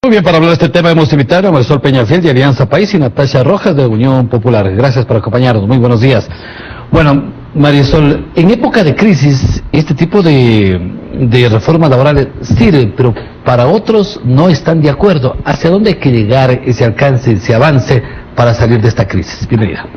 Muy bien, para hablar de este tema hemos invitado a Marisol Peñafiel de Alianza País y Natasha Rojas de Unión Popular. Gracias por acompañarnos. Muy buenos días. Bueno, Marisol, en época de crisis, este tipo de reformas laborales sirve, pero para otros no están de acuerdo. ¿Hacia dónde hay que llegar ese alcance, ese avance para salir de esta crisis? Bienvenida.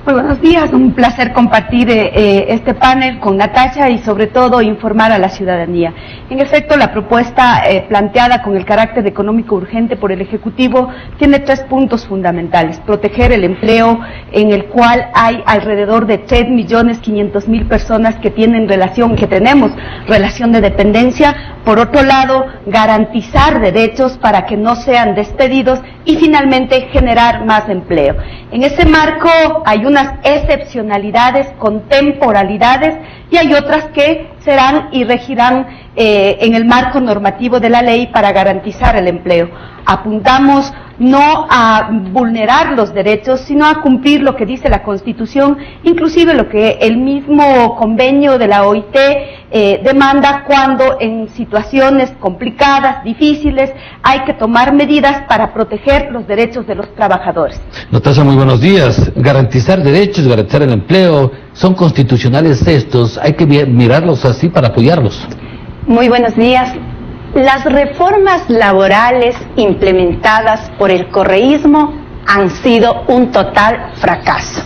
Muy buenos días, un placer compartir este panel con Natasha y sobre todo informar a la ciudadanía. En efecto, la propuesta planteada con el carácter económico urgente por el Ejecutivo tiene 3 puntos fundamentales. Proteger el empleo, en el cual hay alrededor de 3.500.000 personas que tenemos relación de dependencia. Por otro lado, garantizar derechos para que no sean despedidos y finalmente generar más empleo. En ese marco hay unas excepcionalidades con temporalidades y hay otras que serán y regirán en el marco normativo de la ley para garantizar el empleo. Apuntamos no a vulnerar los derechos, sino a cumplir lo que dice la Constitución, inclusive lo que el mismo convenio de la OIT demanda cuando en situaciones complicadas, difíciles, hay que tomar medidas para proteger los derechos de los trabajadores. Natasha, muy buenos días. Garantizar derechos, garantizar el empleo, son constitucionales estos, hay que mirarlos así para apoyarlos. Muy buenos días. Las reformas laborales implementadas por el correísmo han sido un total fracaso.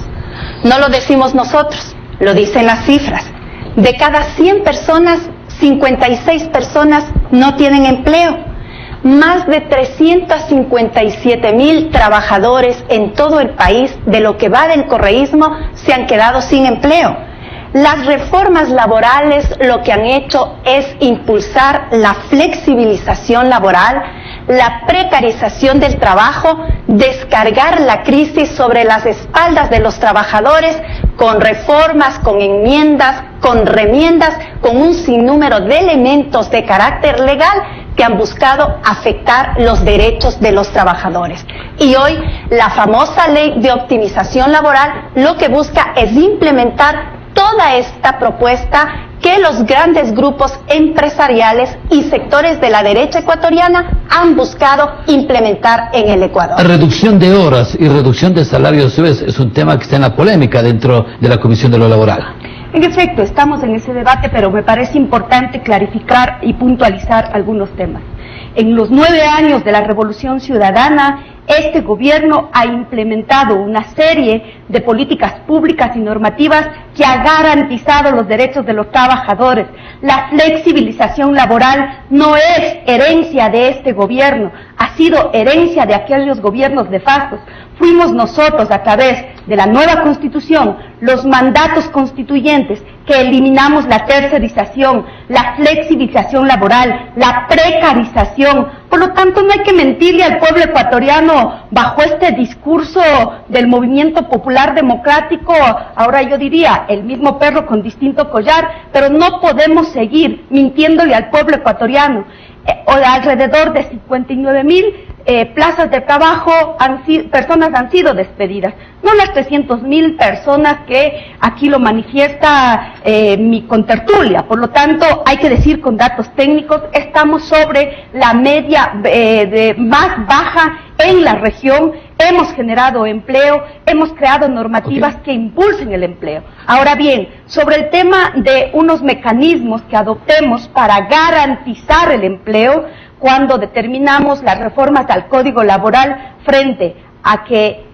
No lo decimos nosotros, lo dicen las cifras. De cada 100 personas, 56 personas no tienen empleo. Más de 357.000 trabajadores en todo el país, de lo que va del correísmo, se han quedado sin empleo. Las reformas laborales lo que han hecho es impulsar la flexibilización laboral, la precarización del trabajo, descargar la crisis sobre las espaldas de los trabajadores con reformas, con enmiendas, con remiendas, con un sinnúmero de elementos de carácter legal que han buscado afectar los derechos de los trabajadores. Y hoy la famosa ley de optimización laboral lo que busca es implementar toda esta propuesta que los grandes grupos empresariales y sectores de la derecha ecuatoriana han buscado implementar en el Ecuador. Reducción de horas y reducción de salarios es un tema que está en la polémica dentro de la Comisión de lo Laboral. En efecto, estamos en ese debate, pero me parece importante clarificar y puntualizar algunos temas. En los 9 años de la Revolución Ciudadana, este gobierno ha implementado una serie de políticas públicas y normativas que ha garantizado los derechos de los trabajadores. La flexibilización laboral no es herencia de este gobierno, ha sido herencia de aquellos gobiernos nefastos. Fuimos nosotros, a través de la nueva Constitución, los mandatos constituyentes, que eliminamos la tercerización, la flexibilización laboral, la precarización. Por lo tanto, no hay que mentirle al pueblo ecuatoriano bajo este discurso del movimiento popular democrático. Ahora yo diría, el mismo perro con distinto collar, pero no podemos seguir mintiéndole al pueblo ecuatoriano. Alrededor de 59.000 plazas de trabajo, personas han sido despedidas, no las 300.000 personas que aquí lo manifiesta mi contertulia. Por lo tanto, hay que decir con datos técnicos, estamos sobre la media más baja en la región, hemos generado empleo, hemos creado normativas que impulsen el empleo. Ahora bien, sobre el tema de unos mecanismos que adoptemos para garantizar el empleo, cuando determinamos las reformas al Código Laboral frente a que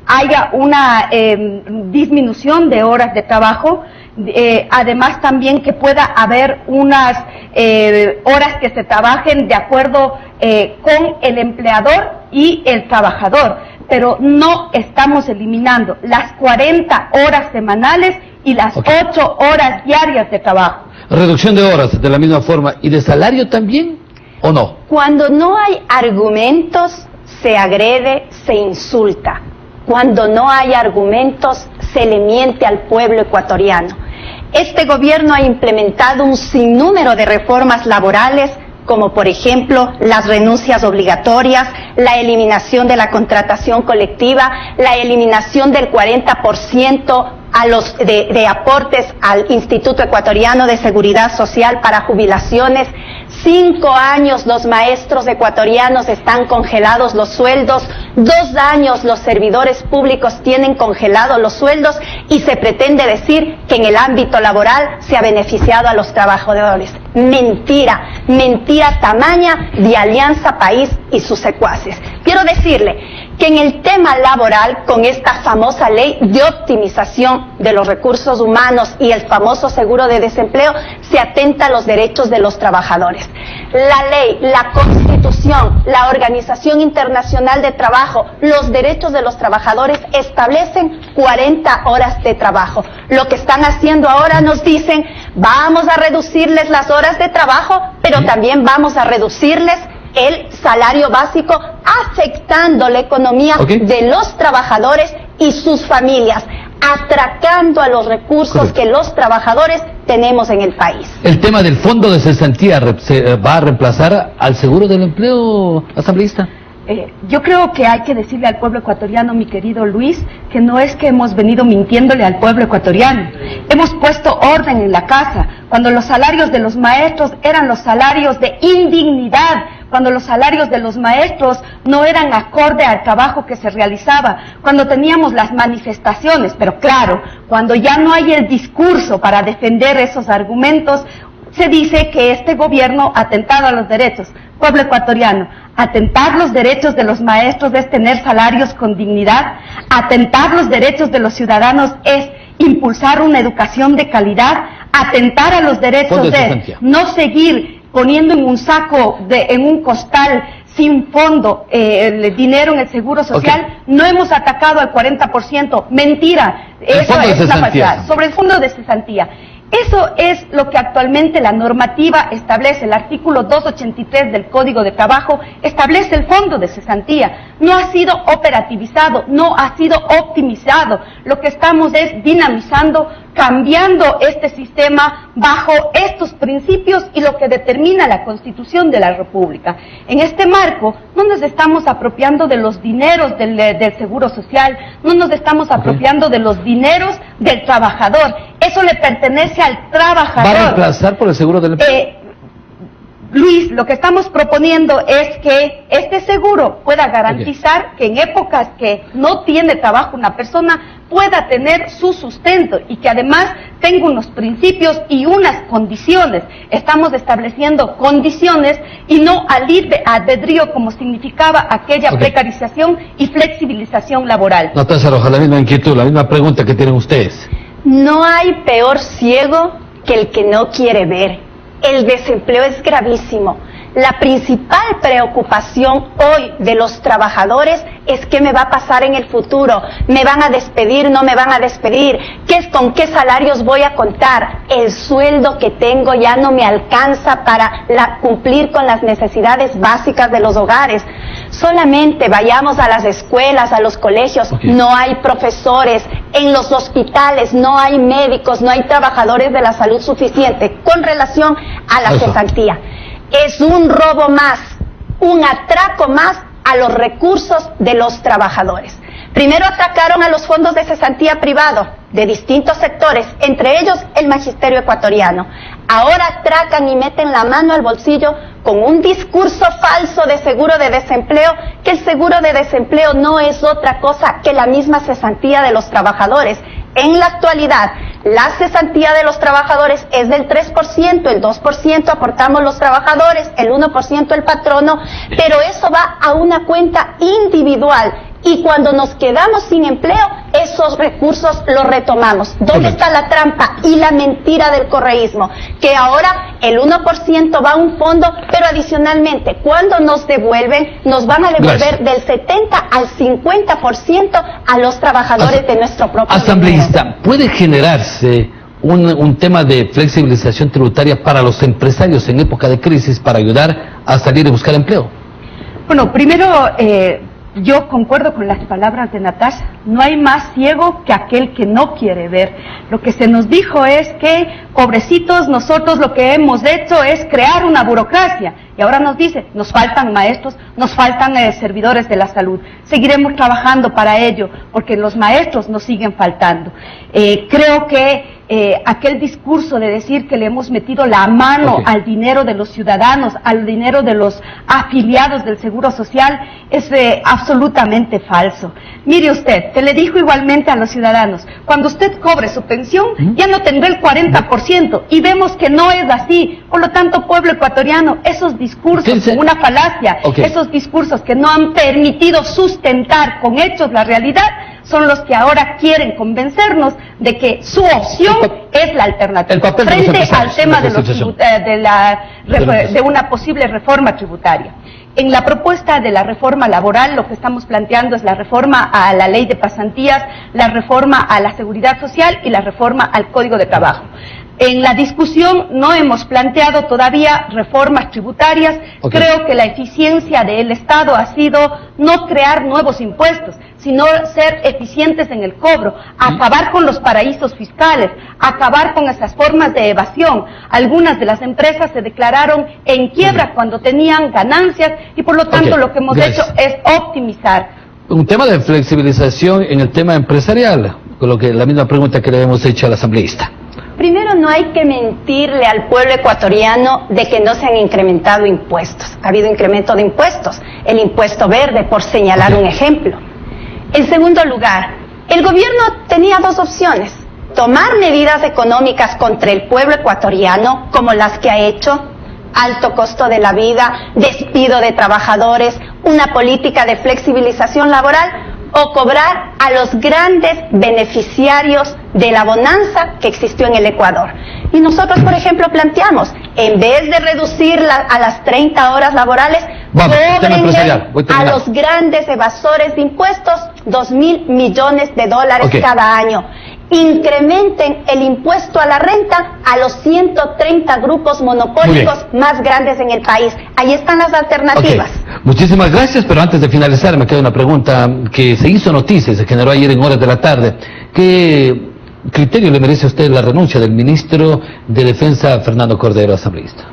haya una disminución de horas de trabajo, además también que pueda haber unas horas que se trabajen de acuerdo con el empleador y el trabajador, pero no estamos eliminando las 40 horas semanales y las 8 horas diarias de trabajo. Reducción de horas de la misma forma, ¿y de salario también o no? Cuando no hay argumentos, se agrede, se insulta. Cuando no hay argumentos, se le miente al pueblo ecuatoriano. Este gobierno ha implementado un sinnúmero de reformas laborales como por ejemplo las renuncias obligatorias, la eliminación de la contratación colectiva, la eliminación del 40% de aportes al Instituto Ecuatoriano de Seguridad Social para jubilaciones. 5 años los maestros ecuatorianos están congelados los sueldos, 2 años los servidores públicos tienen congelados los sueldos y se pretende decir que en el ámbito laboral se ha beneficiado a los trabajadores. Mentira, mentira tamaña de Alianza País y sus secuaces. Quiero decirle que en el tema laboral, con esta famosa ley de optimización de los recursos humanos y el famoso seguro de desempleo, se atenta a los derechos de los trabajadores. La ley, la Constitución, la Organización Internacional de Trabajo, los derechos de los trabajadores establecen 40 horas de trabajo. Lo que están haciendo ahora nos dicen, vamos a reducirles las horas de trabajo, pero también vamos a reducirles el salario básico, afectando la economía de los trabajadores y sus familias, atracando a los recursos que los trabajadores tenemos en el país. ¿El tema del fondo de cesantía va a reemplazar al seguro del empleo, asambleísta? Yo creo que hay que decirle al pueblo ecuatoriano, mi querido Luis, que no es que hemos venido mintiéndole al pueblo ecuatoriano. Hemos puesto orden en la casa, cuando los salarios de los maestros eran los salarios de indignidad, cuando los salarios de los maestros no eran acorde al trabajo que se realizaba, cuando teníamos las manifestaciones, pero claro, cuando ya no hay el discurso para defender esos argumentos, se dice que este gobierno ha atentado a los derechos. Pueblo ecuatoriano, atentar los derechos de los maestros es tener salarios con dignidad, atentar los derechos de los ciudadanos es impulsar una educación de calidad, atentar a los derechos es no seguir poniendo en un saco, en un costal sin fondo, el dinero en el seguro social. No hemos atacado al 40%, mentira, eso es la falsedad. Sobre el fondo de cesantía. Eso es lo que actualmente la normativa establece. El artículo 283 del Código de Trabajo establece el fondo de cesantía. No ha sido operativizado, no ha sido optimizado. Lo que estamos es dinamizando, cambiando este sistema bajo estos principios y lo que determina la Constitución de la República. En este marco, no nos estamos apropiando de los dineros del Seguro Social, no nos estamos apropiando de los dineros del trabajador. Eso le pertenece al trabajador. ¿Va a reemplazar por el seguro del empleo? Luis, lo que estamos proponiendo es que este seguro pueda garantizar que en épocas que no tiene trabajo una persona pueda tener su sustento y que además tenga unos principios y unas condiciones. Estamos estableciendo condiciones y no al libre albedrío como significaba aquella precarización y flexibilización laboral. Natasha Rojas, la misma inquietud, la misma pregunta que tienen ustedes. No hay peor ciego que el que no quiere ver. El desempleo es gravísimo. La principal preocupación hoy de los trabajadores es qué me va a pasar en el futuro. ¿Me van a despedir? ¿No me van a despedir? ¿Con qué salarios voy a contar? El sueldo que tengo ya no me alcanza para cumplir con las necesidades básicas de los hogares. Solamente vayamos a las escuelas, a los colegios, no hay profesores, en los hospitales no hay médicos, no hay trabajadores de la salud suficiente con relación a la cesantía. Es un robo más, un atraco más a los recursos de los trabajadores. Primero atracaron a los fondos de cesantía privado de distintos sectores, entre ellos el magisterio ecuatoriano. Ahora atracan y meten la mano al bolsillo con un discurso falso de seguro de desempleo, que el seguro de desempleo no es otra cosa que la misma cesantía de los trabajadores. En la actualidad, la cesantía de los trabajadores es del 3%, el 2% aportamos los trabajadores, el 1% el patrono, pero eso va a una cuenta individual. Y cuando nos quedamos sin empleo, esos recursos los retomamos. ¿Dónde está la trampa y la mentira del correísmo? Que ahora el 1% va a un fondo, pero adicionalmente, cuando nos devuelven, nos van a devolver del 70 al 50% a los trabajadores de nuestro propio asambleísta, dinero. ¿Puede generarse un tema de flexibilización tributaria para los empresarios en época de crisis para ayudar a salir y buscar empleo? Bueno, primero Yo concuerdo con las palabras de Natasha. No hay más ciego que aquel que no quiere ver. Lo que se nos dijo es que, pobrecitos, nosotros lo que hemos hecho es crear una burocracia. Y ahora nos dice, nos faltan maestros, nos faltan servidores de la salud. Seguiremos trabajando para ello, porque los maestros nos siguen faltando. Creo que aquel discurso de decir que le hemos metido la mano al dinero de los ciudadanos, al dinero de los afiliados del Seguro Social, es absolutamente falso. Mire usted, te le dijo igualmente a los ciudadanos, cuando usted cobre su pensión, ya no tendrá el 40%, y vemos que no es así. Por lo tanto, pueblo ecuatoriano, esos discursos son una falacia, esos discursos que no han permitido sustentar con hechos la realidad, son los que ahora quieren convencernos de que su opción es la alternativa frente al tema de una posible reforma tributaria. En la propuesta de la reforma laboral, lo que estamos planteando es la reforma a la ley de pasantías, la reforma a la seguridad social y la reforma al Código de Trabajo. En la discusión no hemos planteado todavía reformas tributarias. Creo que la eficiencia del Estado ha sido no crear nuevos impuestos, sino ser eficientes en el cobro, acabar con los paraísos fiscales, acabar con esas formas de evasión. Algunas de las empresas se declararon en quiebra cuando tenían ganancias y por lo tanto lo que hemos hecho es optimizar. Un tema de flexibilización en el tema empresarial, con lo que la misma pregunta que le hemos hecho al asambleísta. Primero, no hay que mentirle al pueblo ecuatoriano de que no se han incrementado impuestos. Ha habido incremento de impuestos, el impuesto verde, por señalar un ejemplo. En segundo lugar, el gobierno tenía dos opciones: tomar medidas económicas contra el pueblo ecuatoriano, como las que ha hecho, alto costo de la vida, despido de trabajadores, una política de flexibilización laboral, o cobrar a los grandes beneficiarios de la bonanza que existió en el Ecuador. Y nosotros, por ejemplo, planteamos, en vez de reducir a las 30 horas laborales, cobren a los grandes evasores de impuestos 2.000 millones de dólares cada año. Incrementen el impuesto a la renta a los 130 grupos monopólicos más grandes en el país. Ahí están las alternativas. Muchísimas gracias, pero antes de finalizar me queda una pregunta que se hizo noticia, se generó ayer en horas de la tarde. ¿Qué criterio le merece a usted la renuncia del ministro de Defensa, Fernando Cordero, asambleísta?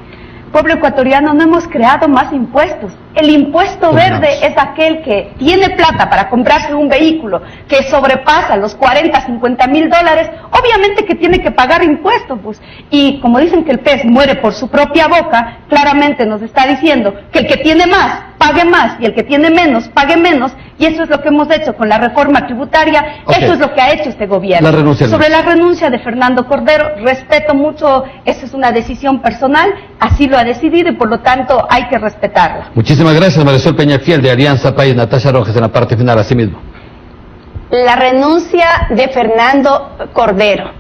Pueblo ecuatoriano, no hemos creado más impuestos. El impuesto verde es aquel que tiene plata para comprarse un vehículo que sobrepasa los 40, 50 mil dólares, obviamente que tiene que pagar impuestos, pues. Y como dicen que el pez muere por su propia boca, claramente nos está diciendo que el que tiene más, pague más, y el que tiene menos, pague menos, y eso es lo que hemos hecho con la reforma tributaria, eso es lo que ha hecho este gobierno. Sobre la renuncia de Fernando Cordero, respeto mucho, esa es una decisión personal, así lo ha decidido y por lo tanto hay que respetarla. Muchísimas gracias, Marisol Peñafiel de Alianza País. Natasha Rojas en la parte final, así mismo. La renuncia de Fernando Cordero,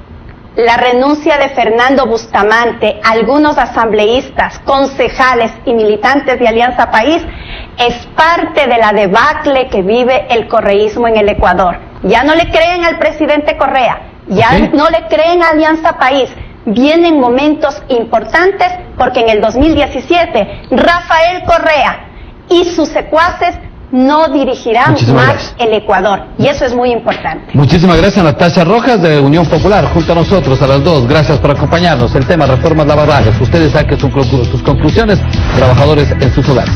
la renuncia de Fernando Bustamante, algunos asambleístas, concejales y militantes de Alianza País, es parte de la debacle que vive el correísmo en el Ecuador. Ya no le creen al presidente Correa, ya no le creen a Alianza País. Vienen momentos importantes porque en el 2017 Rafael Correa y sus secuaces no dirigirán más el Ecuador, y eso es muy importante. Muchísimas gracias, Natasha Rojas de Unión Popular, junto a nosotros a las 2. Gracias por acompañarnos. El tema reformas laborales. Ustedes saquen sus conclusiones, trabajadores en sus hogares.